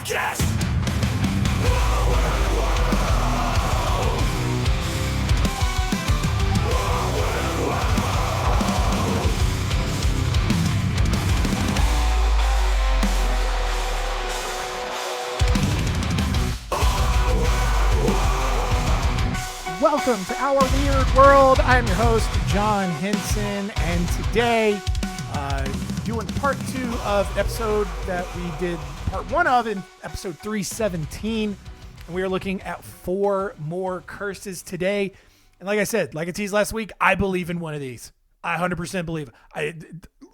Podcast. Welcome to Our Weird World. I'm your host, John Henson, and today, doing part 2 of an episode that we did part 1 of in episode 317. And we are looking at 4 more curses today. And like I said, like I teased last week, I believe in one of these. I 100% believe.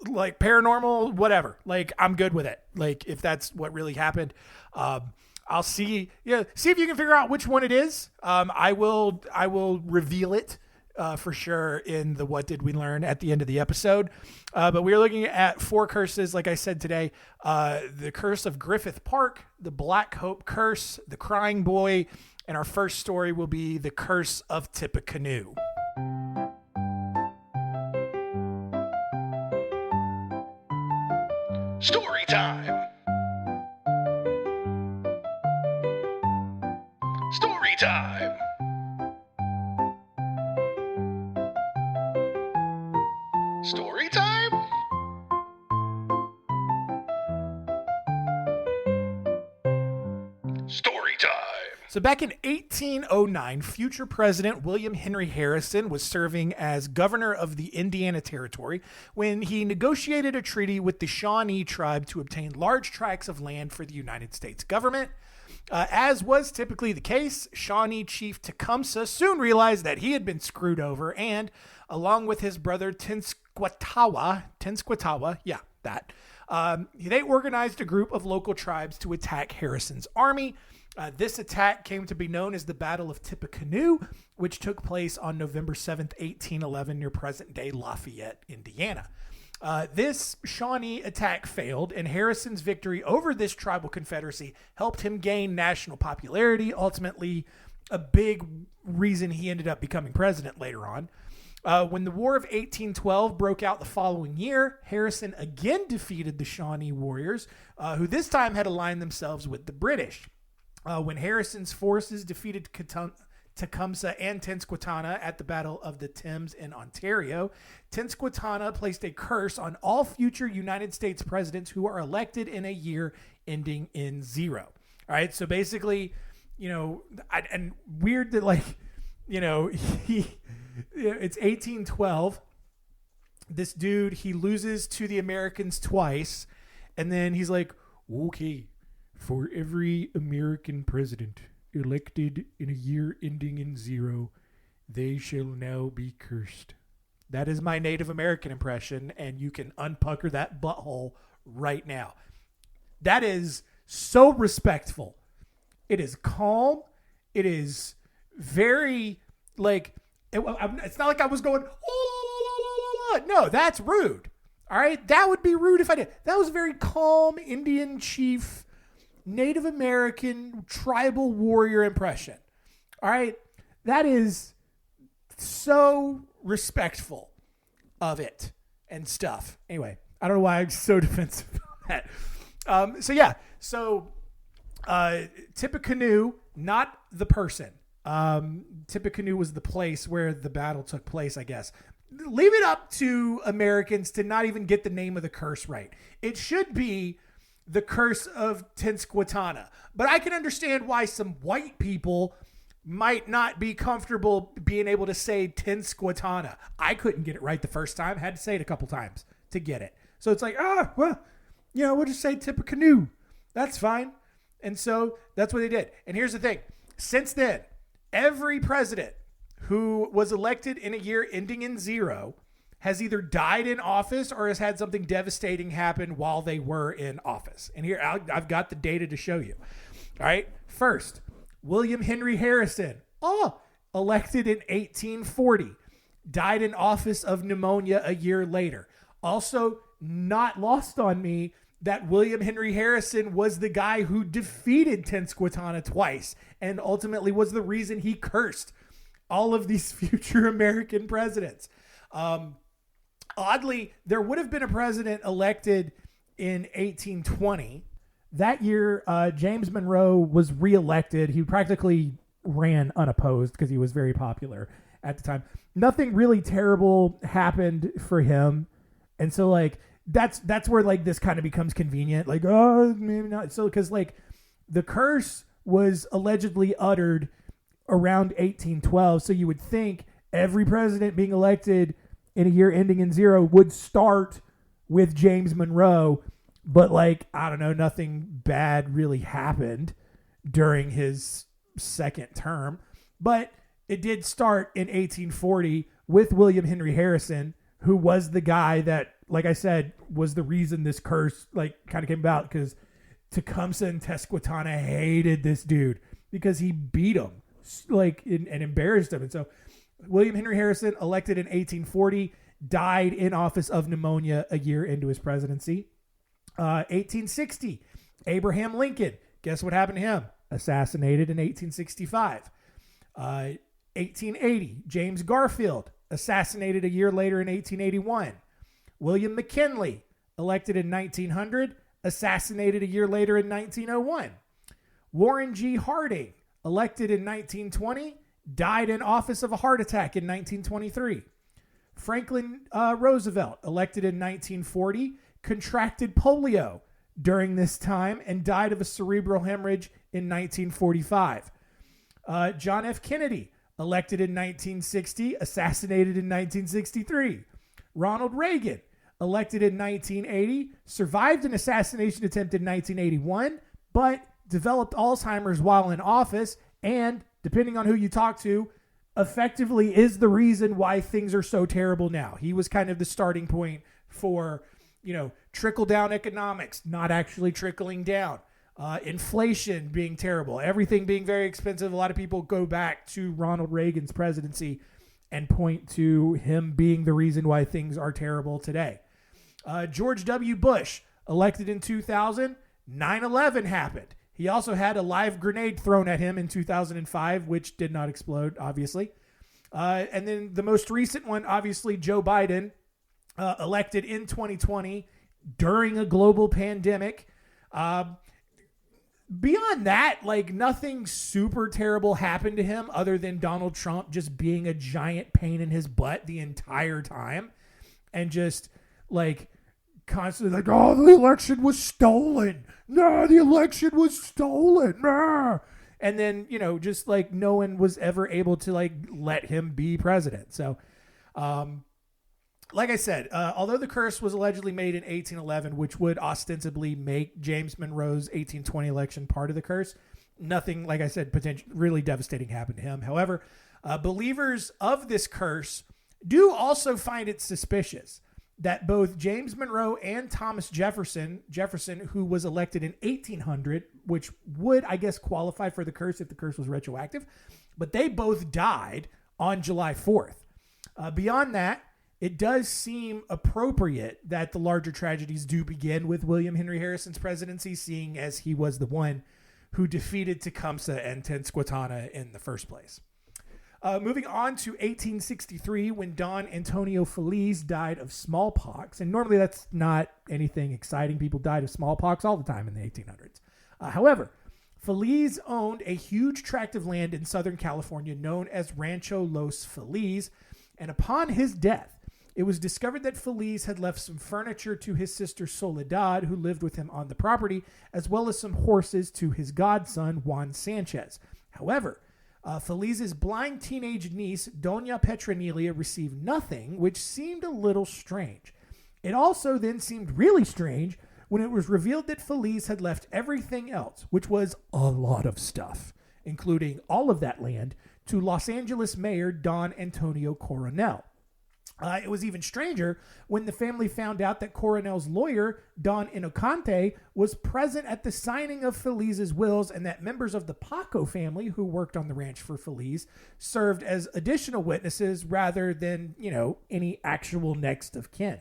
Like paranormal, whatever. Like, I'm good with it. Like, if that's what really happened. I'll see if you can figure out which one it is. I will reveal it for sure in the What Did We Learn at the end of the episode. But we are looking at 4 curses, like I said today. The curse of Griffith Park, the Black Hope curse, the Crying Boy, and our first story will be the curse of Tippecanoe. Story time. Story time. Story time? Story time. So back in 1809, future President William Henry Harrison was serving as governor of the Indiana Territory when he negotiated a treaty with the Shawnee tribe to obtain large tracts of land for the United States government. As was typically the case, Shawnee Chief Tecumseh soon realized that he had been screwed over and, along with his brother Tenskwatawa, they organized a group of local tribes to attack Harrison's army. This attack came to be known as the Battle of Tippecanoe, which took place on November 7th, 1811, near present-day Lafayette, Indiana. This Shawnee attack failed, and Harrison's victory over this tribal confederacy helped him gain national popularity, ultimately a big reason he ended up becoming president later on. When the War of 1812 broke out the following year, Harrison again defeated the Shawnee warriors, who this time had aligned themselves with the British. When Harrison's forces defeated Tecumseh and Tenskwatawa at the Battle of the Thames in Ontario, Tenskwatawa placed a curse on all future United States presidents who are elected in a year ending in 0. All right, so basically, and weird that it's 1812. This dude, he loses to the Americans twice, and then he's like, okay, for every American president elected in a year ending in 0, they shall now be cursed. That is my Native American impression, and you can unpucker that butthole right now. That is so respectful. It is calm. It is very, it's not like I was going, no, that's rude. All right? That would be rude if I did. That was a very calm Indian chief, Native American tribal warrior impression. All right. That is so respectful of it and stuff. Anyway, I don't know why I'm so defensive about that. So Tippecanoe, not the person. Tippecanoe was the place where the battle took place, I guess. Leave it up to Americans to not even get the name of the curse right. It should be the curse of Tenskwatawa. But I can understand why some white people might not be comfortable being able to say Tenskwatawa. I couldn't get it right the first time. Had to say it a couple times to get it. So it's like, we'll just say Tippecanoe. That's fine. And so that's what they did. And here's the thing. Since then, every president who was elected in a year ending in 0 has either died in office or has had something devastating happen while they were in office. And here, I've got the data to show you. All right. First, William Henry Harrison, elected in 1840, died in office of pneumonia a year later. Also, not lost on me that William Henry Harrison was the guy who defeated Tenskwatawa twice and ultimately was the reason he cursed all of these future American presidents. Oddly, there would have been a president elected in 1820 That year, James Monroe was reelected. He practically ran unopposed because he was very popular at the time. Nothing really terrible happened for him. And so like that's where like this kind of becomes convenient. Like, oh, maybe not. So because like the curse was allegedly uttered around 1812. So you would think every president being elected in a year ending in 0 would start with James Monroe. But like, I don't know, nothing bad really happened during his second term. But it did start in 1840 with William Henry Harrison, who was the guy that, like I said, was the reason this curse like kind of came about, because Tecumseh and Tenskwatawa hated this dude because he beat him like and embarrassed him. And so William Henry Harrison, elected in 1840, died in office of pneumonia a year into his presidency. 1860, Abraham Lincoln. Guess what happened to him? Assassinated in 1865. 1880, James Garfield, assassinated a year later in 1881. William McKinley, elected in 1900, assassinated a year later in 1901. Warren G. Harding, elected in 1920, died in office of a heart attack in 1923. Franklin Roosevelt, elected in 1940, contracted polio during this time and died of a cerebral hemorrhage in 1945. John F. Kennedy, elected in 1960, assassinated in 1963. Ronald Reagan, elected in 1980, survived an assassination attempt in 1981, but developed Alzheimer's while in office, and, depending on who you talk to, effectively is the reason why things are so terrible now. He was kind of the starting point for, trickle-down economics not actually trickling down. Inflation being terrible, everything being very expensive. A lot of people go back to Ronald Reagan's presidency and point to him being the reason why things are terrible today. George W. Bush, elected in 2000, 9/11 happened. He also had a live grenade thrown at him in 2005, which did not explode, obviously. And then the most recent one, obviously, Joe Biden, elected in 2020 during a global pandemic. Beyond that, like, nothing super terrible happened to him other than Donald Trump just being a giant pain in his butt the entire time and just like constantly like, oh, the election was stolen. No, the election was stolen. Nah. And then, just like no one was ever able to like let him be president. So, like I said, although the curse was allegedly made in 1811, which would ostensibly make James Monroe's 1820 election part of the curse, nothing, like I said, really devastating happened to him. However, believers of this curse do also find it suspicious that both James Monroe and Thomas Jefferson, who was elected in 1800, which would, I guess, qualify for the curse if the curse was retroactive, but they both died on July 4th. Beyond that, it does seem appropriate that the larger tragedies do begin with William Henry Harrison's presidency, seeing as he was the one who defeated Tecumseh and Tenskwatawa in the first place. Moving on to 1863, when Don Antonio Feliz died of smallpox. And normally that's not anything exciting. People died of smallpox all the time in the 1800s. However, Feliz owned a huge tract of land in Southern California known as Rancho Los Feliz. And upon his death, it was discovered that Feliz had left some furniture to his sister Soledad, who lived with him on the property, as well as some horses to his godson, Juan Sanchez. However, Feliz's blind teenage niece, Doña Petronelia, received nothing, which seemed a little strange. It also then seemed really strange when it was revealed that Feliz had left everything else, which was a lot of stuff, including all of that land, to Los Angeles Mayor Don Antonio Coronel. It was even stranger when the family found out that Coronel's lawyer, Don Inocante, was present at the signing of Feliz's wills, and that members of the Paco family who worked on the ranch for Feliz served as additional witnesses rather than, any actual next of kin.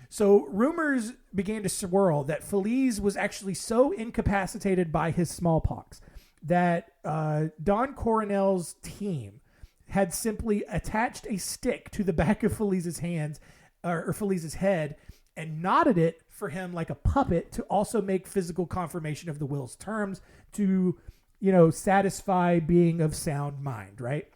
So rumors began to swirl that Feliz was actually so incapacitated by his smallpox that Don Coronel's team had simply attached a stick to the back of Feliz's hands or Feliz's head and knotted it for him like a puppet to also make physical confirmation of the will's terms to, satisfy being of sound mind, right?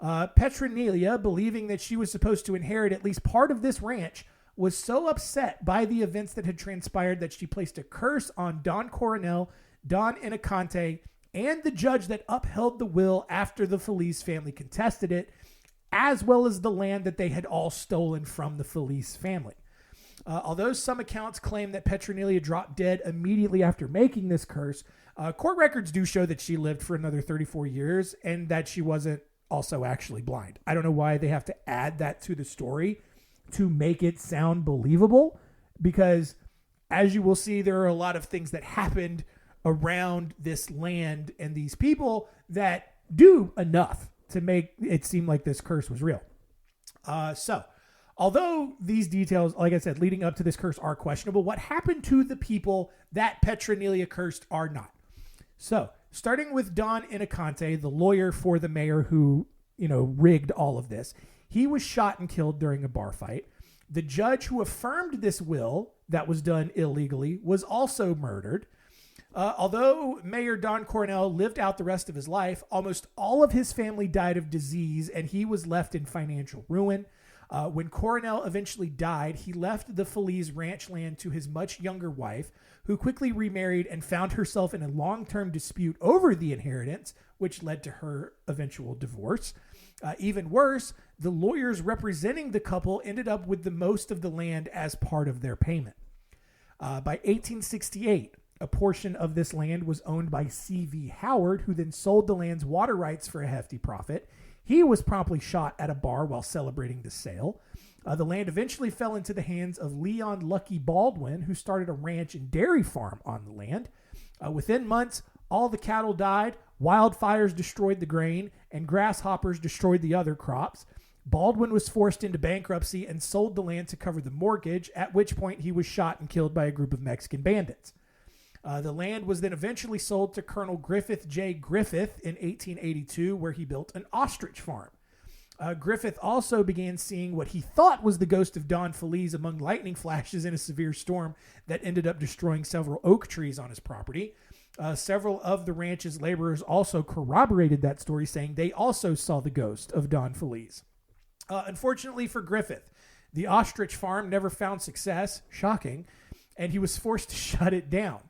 Petronelia, believing that she was supposed to inherit at least part of this ranch, was so upset by the events that had transpired that she placed a curse on Don Coronel, Don Inocante, and the judge that upheld the will after the Feliz family contested it, as well as the land that they had all stolen from the Feliz family. Although some accounts claim that Petronelia dropped dead immediately after making this curse, court records do show that she lived for another 34 years and that she wasn't also actually blind. I don't know why they have to add that to the story to make it sound believable, because as you will see, there are a lot of things that happened around this land and these people that do enough to make it seem like this curse was real. So although these details, like I said, leading up to this curse are questionable, what happened to the people that Petronelia cursed are not. So starting with Don Inocante, the lawyer for the mayor who, rigged all of this, he was shot and killed during a bar fight. The judge who affirmed this will that was done illegally was also murdered. Although Mayor Don Coronel lived out the rest of his life, almost all of his family died of disease and he was left in financial ruin. When Coronel eventually died, he left the Feliz ranch land to his much younger wife, who quickly remarried and found herself in a long-term dispute over the inheritance, which led to her eventual divorce. Even worse, the lawyers representing the couple ended up with the most of the land as part of their payment. By 1868, a portion of this land was owned by C.V. Howard, who then sold the land's water rights for a hefty profit. He was promptly shot at a bar while celebrating the sale. The land eventually fell into the hands of Leon Lucky Baldwin, who started a ranch and dairy farm on the land. Within months, all the cattle died, wildfires destroyed the grain, and grasshoppers destroyed the other crops. Baldwin was forced into bankruptcy and sold the land to cover the mortgage, at which point he was shot and killed by a group of Mexican bandits. The land was then eventually sold to Colonel Griffith J. Griffith in 1882, where he built an ostrich farm. Griffith also began seeing what he thought was the ghost of Don Feliz among lightning flashes in a severe storm that ended up destroying several oak trees on his property. Several of the ranch's laborers also corroborated that story, saying they also saw the ghost of Don Feliz. Unfortunately for Griffith, the ostrich farm never found success, shocking, and he was forced to shut it down.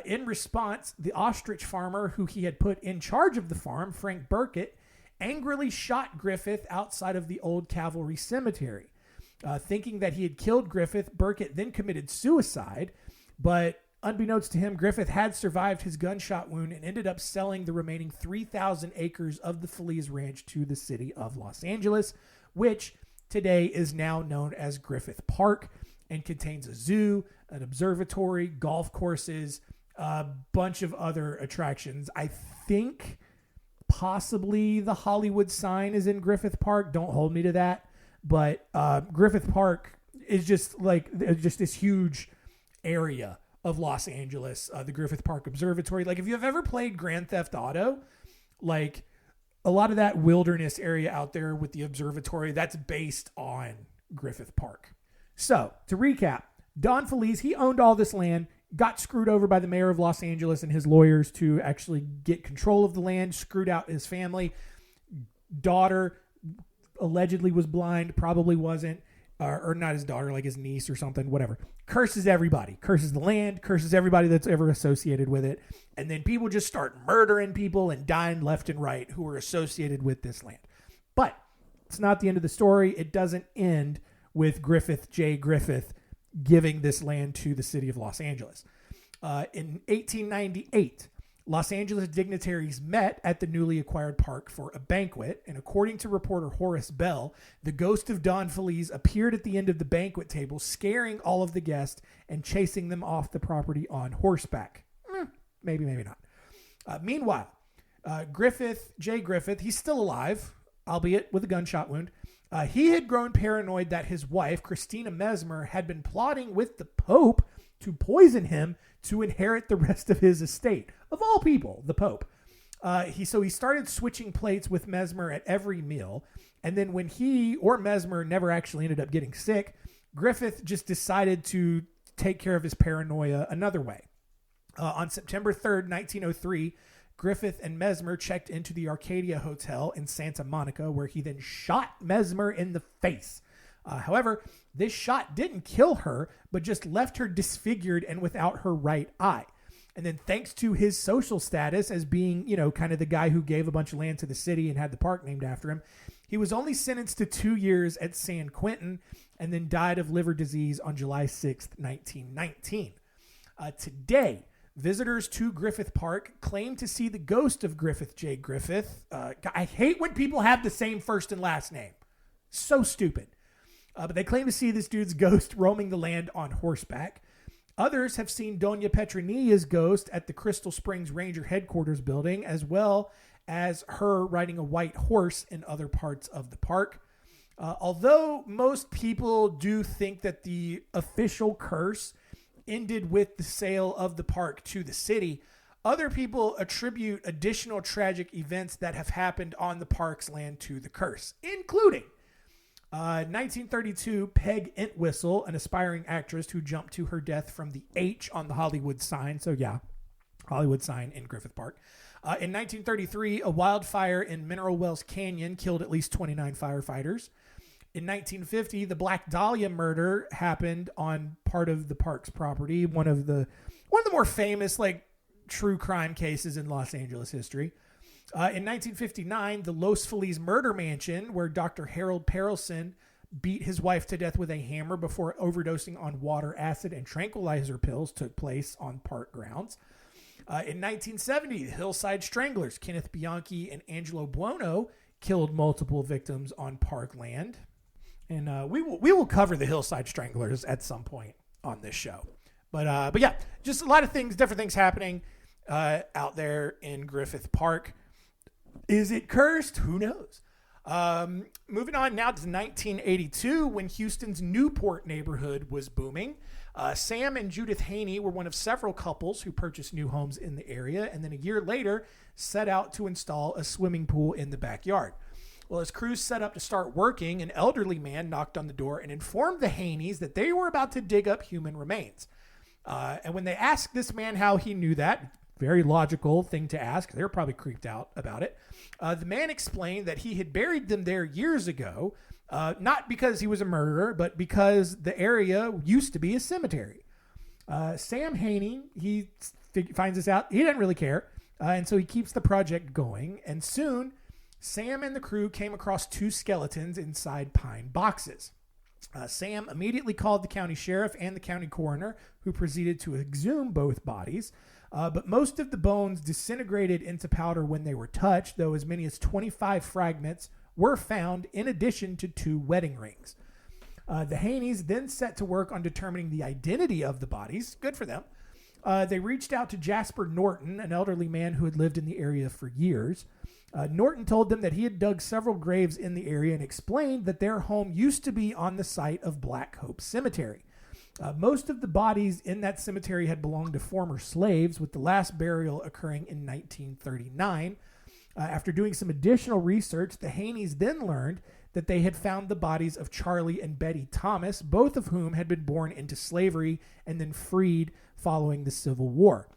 In response, the ostrich farmer who he had put in charge of the farm, Frank Burkett, angrily shot Griffith outside of the old cavalry cemetery. Thinking that he had killed Griffith, Burkett then committed suicide, but unbeknownst to him, Griffith had survived his gunshot wound and ended up selling the remaining 3,000 acres of the Feliz Ranch to the city of Los Angeles, which today is now known as Griffith Park and contains a zoo, an observatory, golf courses, a bunch of other attractions. I think possibly the Hollywood sign is in Griffith Park. Don't hold me to that. But Griffith Park is just this huge area of Los Angeles. The Griffith Park Observatory. Like if you've ever played Grand Theft Auto, like a lot of that wilderness area out there with the observatory, that's based on Griffith Park. So to recap, Don Feliz, he owned all this land, got screwed over by the mayor of Los Angeles and his lawyers to actually get control of the land, screwed out his family. Daughter allegedly was blind, probably wasn't, or not his daughter, like his niece or something, whatever. Curses everybody, curses the land, curses everybody that's ever associated with it. And then people just start murdering people and dying left and right who are associated with this land. But it's not the end of the story. It doesn't end with Griffith J. Griffith giving this land to the city of Los Angeles. In 1898, Los Angeles dignitaries met at the newly acquired park for a banquet, and according to reporter Horace Bell, the ghost of Don Feliz appeared at the end of the banquet table, scaring all of the guests and chasing them off the property on horseback. Maybe not. Meanwhile, Griffith J. Griffith, he's still alive, albeit with a gunshot wound. He had grown paranoid that his wife, Christina Mesmer, had been plotting with the Pope to poison him to inherit the rest of his estate. Of all people, the Pope. He started switching plates with Mesmer at every meal. And then when he or Mesmer never actually ended up getting sick, Griffith just decided to take care of his paranoia another way. On September 3rd, 1903, Griffith and Mesmer checked into the Arcadia Hotel in Santa Monica, where he then shot Mesmer in the face. However, this shot didn't kill her, but just left her disfigured and without her right eye. And then thanks to his social status as being, kind of the guy who gave a bunch of land to the city and had the park named after him, he was only sentenced to 2 years at San Quentin and then died of liver disease on July 6th, 1919. Today, visitors to Griffith Park claim to see the ghost of Griffith J. Griffith. I hate when people have the same first and last name. So stupid. But they claim to see this dude's ghost roaming the land on horseback. Others have seen Doña Petronilla's ghost at the Crystal Springs Ranger Headquarters building, as well as her riding a white horse in other parts of the park. Although most people do think that the official curse ended with the sale of the park to the city, other people attribute additional tragic events that have happened on the park's land to the curse, including 1932, Peg Entwistle, an aspiring actress who jumped to her death from the H on the Hollywood sign. So yeah, Hollywood sign in Griffith Park. In 1933, a wildfire in Mineral Wells Canyon killed at least 29 firefighters. In 1950, the Black Dahlia murder happened on part of the park's property, one of the more famous true crime cases in Los Angeles history. In 1959, the Los Feliz murder mansion, where Dr. Harold Perelson beat his wife to death with a hammer before overdosing on water, acid, and tranquilizer pills, took place on park grounds. In 1970, the Hillside Stranglers, Kenneth Bianchi and Angelo Buono, killed multiple victims on park land. And we will cover the Hillside Stranglers at some point on this show. But yeah, just a lot of things, different things happening out there in Griffith Park. Is it cursed? Who knows? Moving on now to 1982, when Houston's Newport neighborhood was booming. Sam and Judith Haney were one of several couples who purchased new homes in the area, and then a year later set out to install a swimming pool in the backyard. Well, as crews set up to start working, an elderly man knocked on the door and informed the Haneys that they were about to dig up human remains. And when they asked this man how he knew that, very logical thing to ask, they were probably creeped out about it, the man explained that he had buried them there years ago, not because he was a murderer, but because the area used to be a cemetery. Sam Haney, he finds this out. He doesn't really care, and so he keeps the project going, and soon Sam and the crew came across 2 skeletons inside pine boxes. Sam immediately called the county sheriff and the county coroner, who proceeded to exhume both bodies. But most of the bones disintegrated into powder when they were touched, though as many as 25 fragments were found, in addition to 2 wedding rings. The Haneys then set to work on determining the identity of the bodies. Good for them. They reached out to Jasper Norton, an elderly man who had lived in the area for years. Norton told them that he had dug several graves in the area and explained that their home used to be on the site of Black Hope Cemetery. Most of the bodies in that cemetery had belonged to former slaves, with the last burial occurring in 1939. After doing some additional research, the Haneys then learned that they had found the bodies of Charlie and Betty Thomas, both of whom had been born into slavery and then freed following the Civil War.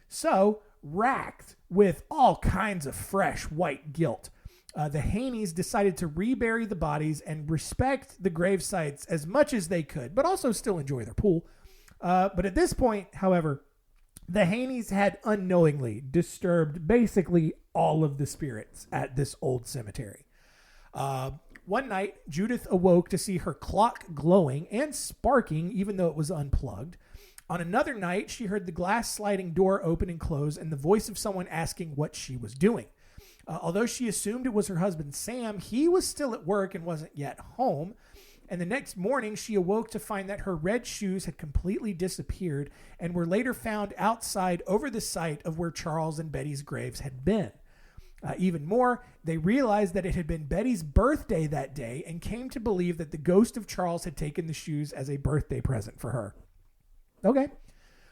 So, racked with all kinds of fresh white guilt, the Haneys decided to rebury the bodies and respect the grave sites as much as they could, but also still enjoy their pool. But at this point, however, the Haneys had unknowingly disturbed basically all of the spirits at this old cemetery. One night, Judith awoke to see her clock glowing and sparking, even though it was unplugged. On another night, she heard the glass sliding door open and close and the voice of someone asking what she was doing. Although she assumed it was her husband, Sam, he was still at work and wasn't yet home. And the next morning, she awoke to find that her red shoes had completely disappeared and were later found outside over the site of where Charles and Betty's graves had been. Even more, they realized that it had been Betty's birthday that day and came to believe that the ghost of Charles had taken the shoes as a birthday present for her. Okay.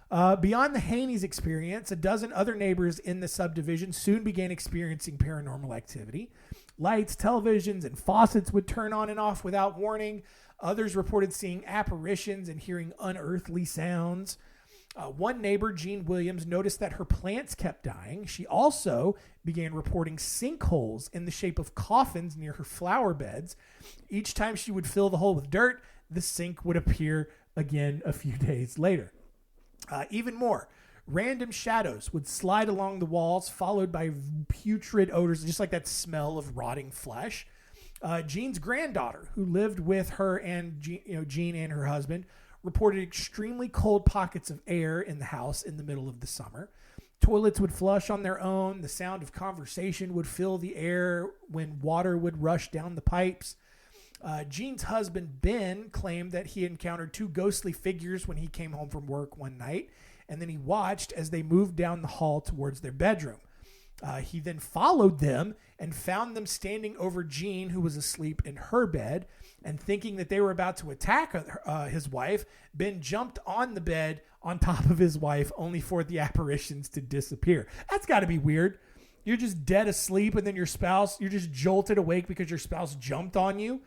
Beyond the Haneys' experience, a dozen other neighbors in the subdivision soon began experiencing paranormal activity. Lights, televisions, and faucets would turn on and off without warning. Others reported seeing apparitions and hearing unearthly sounds. One neighbor, Jean Williams, noticed that her plants kept dying. She also began reporting sinkholes in the shape of coffins near her flower beds. Each time she would fill the hole with dirt, the sink would appear again a few days later. Even more, random shadows would slide along the walls, followed by putrid odors, just like that smell of rotting flesh. Jean's granddaughter, who lived with her and Jean and her husband, reported extremely cold pockets of air in the house in the middle of the summer. Toilets would flush on their own. The sound of conversation would fill the air when water would rush down the pipes. Jean's husband, Ben, claimed that he encountered two ghostly figures when he came home from work one night, and then he watched as they moved down the hall towards their bedroom. He then followed them and found them standing over Jean, who was asleep in her bed, and thinking that they were about to attack his wife, Ben jumped on the bed on top of his wife, only for the apparitions to disappear. That's got to be weird. You're just dead asleep, and then you're just jolted awake because your spouse jumped on you.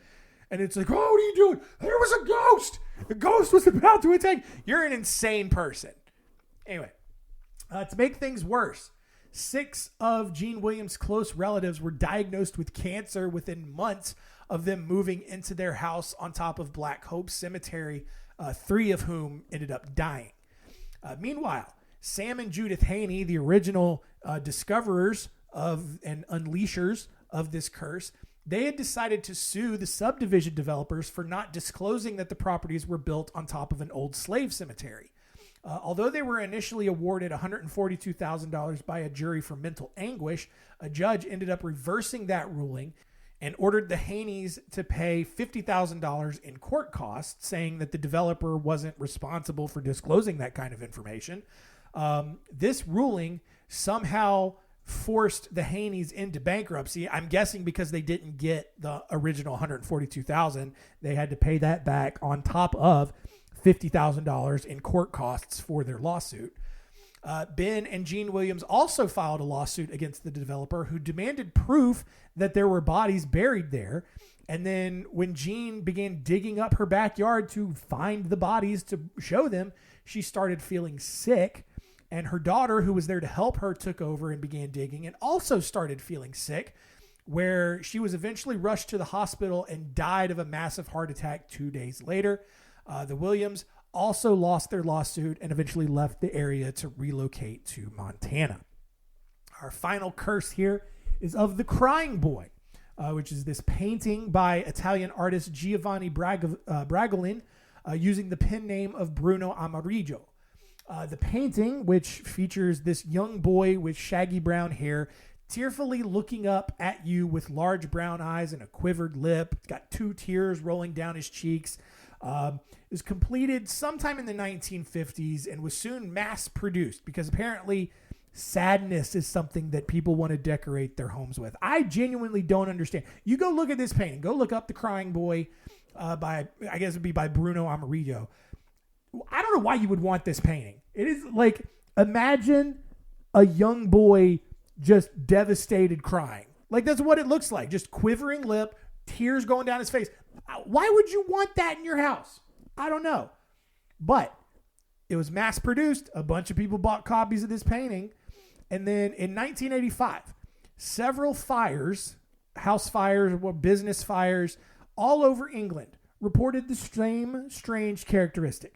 And it's like, oh, what are you doing? There was a ghost. The ghost was about to attack. You're an insane person. Anyway, to make things worse, 6 of Jean Williams' close relatives were diagnosed with cancer within months of them moving into their house on top of Black Hope Cemetery, 3 of whom ended up dying. Meanwhile, Sam and Judith Haney, the original discoverers of and unleashers of this curse, they had decided to sue the subdivision developers for not disclosing that the properties were built on top of an old slave cemetery. Although they were initially awarded $142,000 by a jury for mental anguish, a judge ended up reversing that ruling and ordered the Haneys to pay $50,000 in court costs, saying that the developer wasn't responsible for disclosing that kind of information. This ruling somehow forced the Haneys into bankruptcy. I'm guessing because they didn't get the original $142,000, they had to pay that back on top of $50,000 in court costs for their lawsuit. Ben and Jean Williams also filed a lawsuit against the developer, who demanded proof that there were bodies buried there. And then when Jean began digging up her backyard to find the bodies to show them, she started feeling sick. And her daughter, who was there to help her, took over and began digging and also started feeling sick, where she was eventually rushed to the hospital and died of a massive heart attack 2 days later. The Williams also lost their lawsuit and eventually left the area to relocate to Montana. Our final curse here is of the Crying Boy, which is this painting by Italian artist Giovanni Bragolin using the pen name of Bruno Amarillo. The painting, which features this young boy with shaggy brown hair, tearfully looking up at you with large brown eyes and a quivered lip. It's got 2 tears rolling down his cheeks. It was completed sometime in the 1950s and was soon mass-produced because apparently sadness is something that people want to decorate their homes with. I genuinely don't understand. You go look at this painting. Go look up The Crying Boy by Bruno Amarillo. I don't know why you would want this painting. It is like, imagine a young boy just devastated crying. Like, that's what it looks like. Just quivering lip, tears going down his face. Why would you want that in your house? I don't know. But it was mass produced. A bunch of people bought copies of this painting. And then in 1985, several fires, house fires, business fires, all over England reported the same strange characteristic.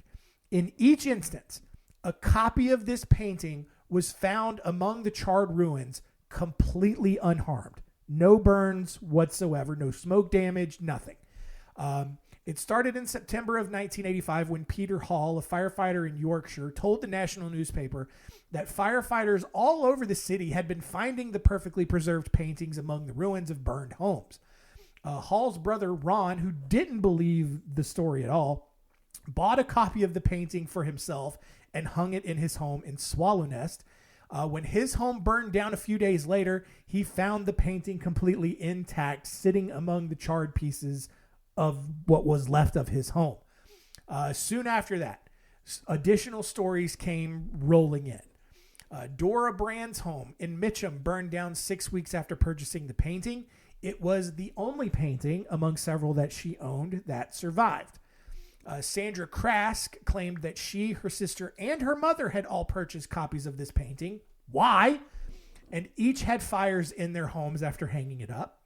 In each instance, a copy of this painting was found among the charred ruins completely unharmed. No burns whatsoever, no smoke damage, nothing. It started in September of 1985 when Peter Hall, a firefighter in Yorkshire, told the national newspaper that firefighters all over the city had been finding the perfectly preserved paintings among the ruins of burned homes. Hall's brother, Ron, who didn't believe the story at all, bought a copy of the painting for himself and hung it in his home in Swallownest. When his home burned down a few days later, he found the painting completely intact, sitting among the charred pieces of what was left of his home. Soon after that, additional stories came rolling in. Dora Brand's home in Mitcham burned down 6 weeks after purchasing the painting. It was the only painting among several that she owned that survived. Sandra Krask claimed that she, her sister, and her mother had all purchased copies of this painting. Why? And each had fires in their homes after hanging it up.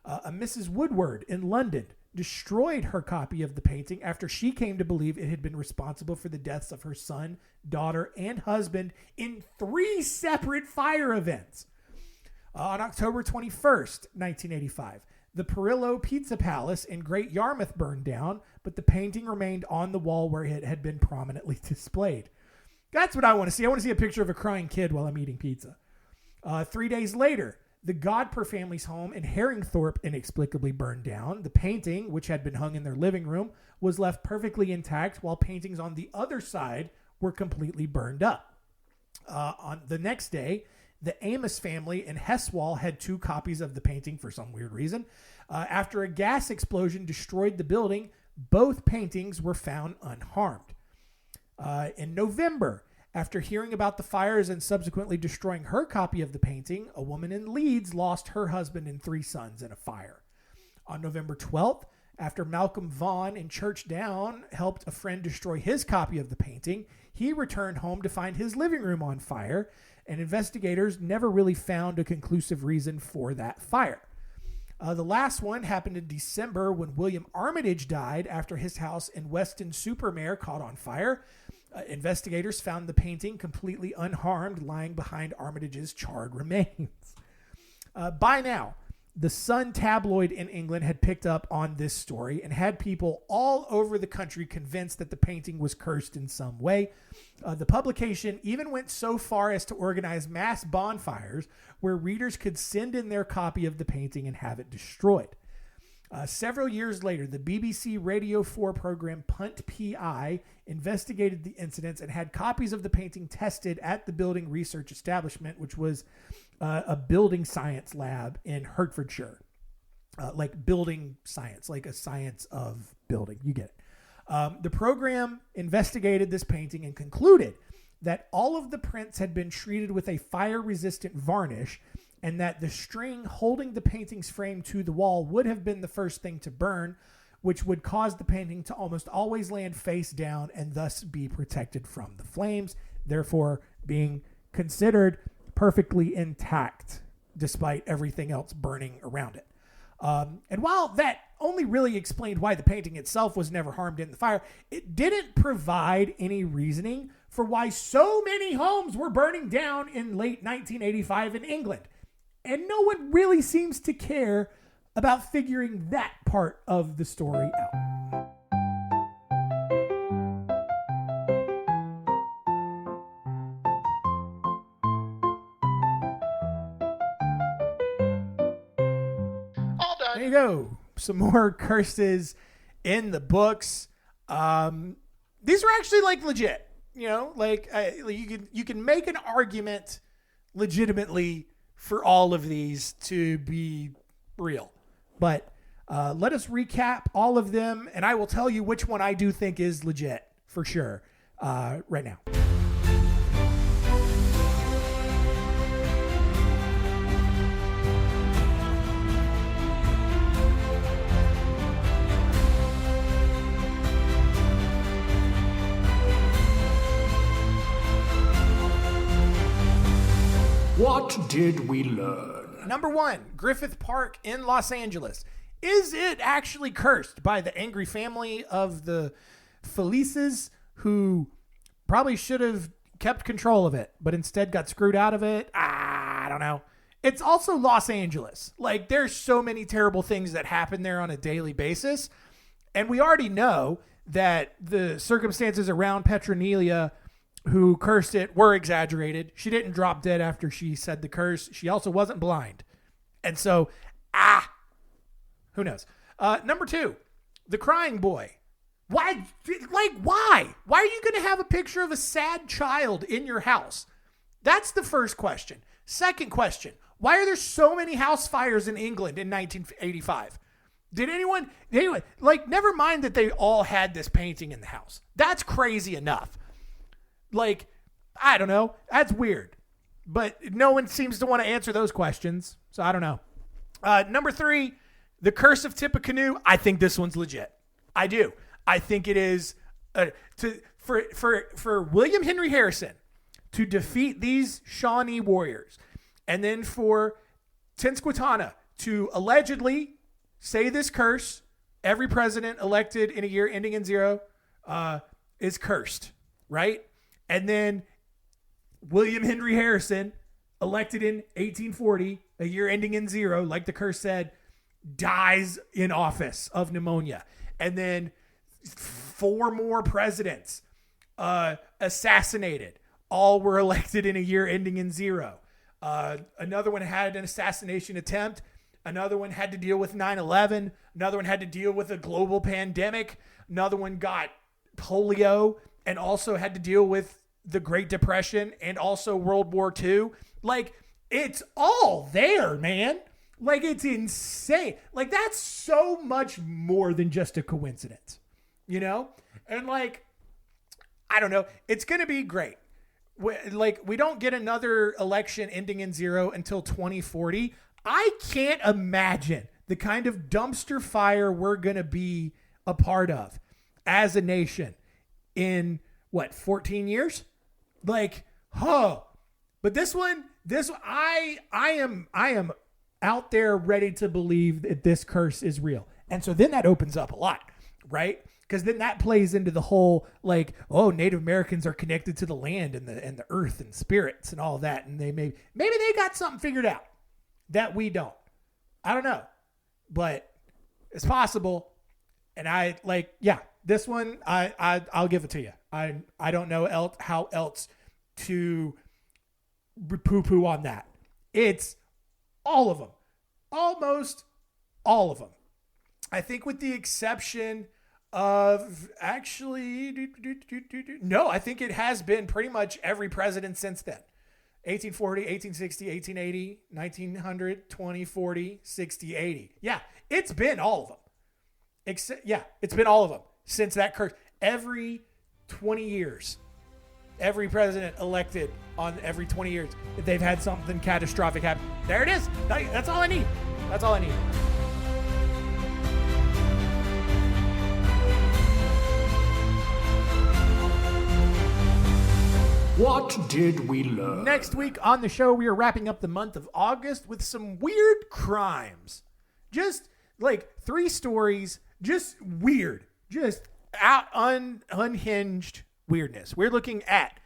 A Mrs. Woodward in London destroyed her copy of the painting after she came to believe it had been responsible for the deaths of her son, daughter, and husband in 3 separate fire events. On October 21st, 1985, the Perillo Pizza Palace in Great Yarmouth burned down, but the painting remained on the wall where it had been prominently displayed. That's what I want to see. I want to see a picture of a crying kid while I'm eating pizza. 3 days later, the Godper family's home in Herringthorpe inexplicably burned down. The painting, which had been hung in their living room, was left perfectly intact, while paintings on the other side were completely burned up. On the next day, the Amos family in Heswall had 2 copies of the painting for some weird reason. After a gas explosion destroyed the building, both paintings were found unharmed. In November, after hearing about the fires and subsequently destroying her copy of the painting, a woman in Leeds lost her husband and 3 sons in a fire. On November 12th, after Malcolm Vaughan in Churchdown helped a friend destroy his copy of the painting, he returned home to find his living room on fire, and investigators never really found a conclusive reason for that fire. The last one happened in December when William Armitage died after his house in Weston-super-Mare caught on fire. Investigators found the painting completely unharmed, lying behind Armitage's charred remains. By now, the Sun tabloid in England had picked up on this story and had people all over the country convinced that the painting was cursed in some way. The publication even went so far as to organize mass bonfires where readers could send in their copy of the painting and have it destroyed. Several years later, the BBC Radio 4 program Punt PI investigated the incidents and had copies of the painting tested at the Building Research Establishment, which was a building science lab in Hertfordshire. Like building science, like a science of building. You get it. The program investigated this painting and concluded that all of the prints had been treated with a fire-resistant varnish, and that the string holding the painting's frame to the wall would have been the first thing to burn, which would cause the painting to almost always land face down and thus be protected from the flames, therefore being considered perfectly intact despite everything else burning around it. And while that only really explained why the painting itself was never harmed in the fire, it didn't provide any reasoning for why so many homes were burning down in late 1985 in England. And no one really seems to care about figuring that part of the story out. All done. There you go. Some more curses in the books. These are actually like legit. You know, like you can make an argument legitimately for all of these to be real. But let us recap all of them, and I will tell you which one I do think is legit for sure right now. What did we learn? Number 1, Griffith Park in Los Angeles. Is it actually cursed by the angry family of the Felices who probably should have kept control of it, but instead got screwed out of it? I don't know. It's also Los Angeles. Like, there's so many terrible things that happen there on a daily basis. And we already know that the circumstances around Petronelia, who cursed it, were exaggerated. She didn't drop dead after she said the curse. She also wasn't blind. And so, who knows? Number 2, the crying boy. Why? Like, why? Why are you going to have a picture of a sad child in your house? That's the first question. Second question, why are there so many house fires in England in 1985? Did anyone, like, never mind that they all had this painting in the house. That's crazy enough. Like, I don't know. That's weird. But no one seems to want to answer those questions. So I don't know. Number 3, the Curse of Tippecanoe. I think this one's legit. I do. I think it is for William Henry Harrison to defeat these Shawnee warriors, and then for Tenskwatawa to allegedly say this curse. Every president elected in a year ending in 0 is cursed, right? And then William Henry Harrison, elected in 1840, a year ending in 0, like the curse said, dies in office of pneumonia. And then 4 more presidents assassinated. All were elected in a year ending in 0. Another one had an assassination attempt. Another one had to deal with 9/11. Another one had to deal with a global pandemic. Another one got polio and also had to deal with the Great Depression and also World War II. Like, it's all there, man. Like, it's insane. Like, that's so much more than just a coincidence, you know? And, like, I don't know. It's going to be great. We don't get another election ending in 0 until 2040. I can't imagine the kind of dumpster fire we're going to be a part of as a nation in 14 years? Like, but this one, I am out there ready to believe that this curse is real. And so then that opens up a lot, right? Because then that plays into the whole, like, Native Americans are connected to the land and the earth and spirits and all that. And maybe they got something figured out that we don't. I don't know, but it's possible. And this one, I'll give it to you. I don't know how else to poo-poo on that. It's all of them, almost all of them. I think with the exception of actually, no, I think it has been pretty much every president since then. 1840, 1860, 1880, 1900, 2040, 60, 80. Yeah, it's been all of them. It's been all of them since that curse. Every 20 years, every president elected on every 20 years, they've had something catastrophic happen. There it is. That's all I need. That's all I need. What did we learn? Next week on the show, we are wrapping up the month of August with some weird crimes. Just like 3 stories, just weird, just unhinged weirdness. We're looking at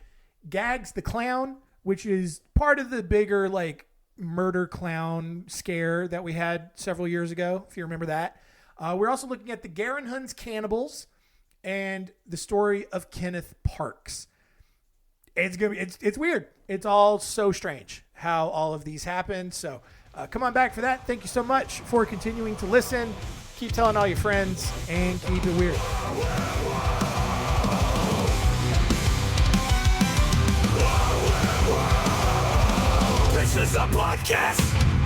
Gags the Clown, which is part of the bigger like murder clown scare that we had several years ago, if you remember that. We're also looking at the Garanhuns Cannibals and the story of Kenneth Parks. It's weird. It's all so strange how all of these happen. So come on back for that. Thank you so much for continuing to listen. Keep telling all your friends and keep it weird. This is a podcast.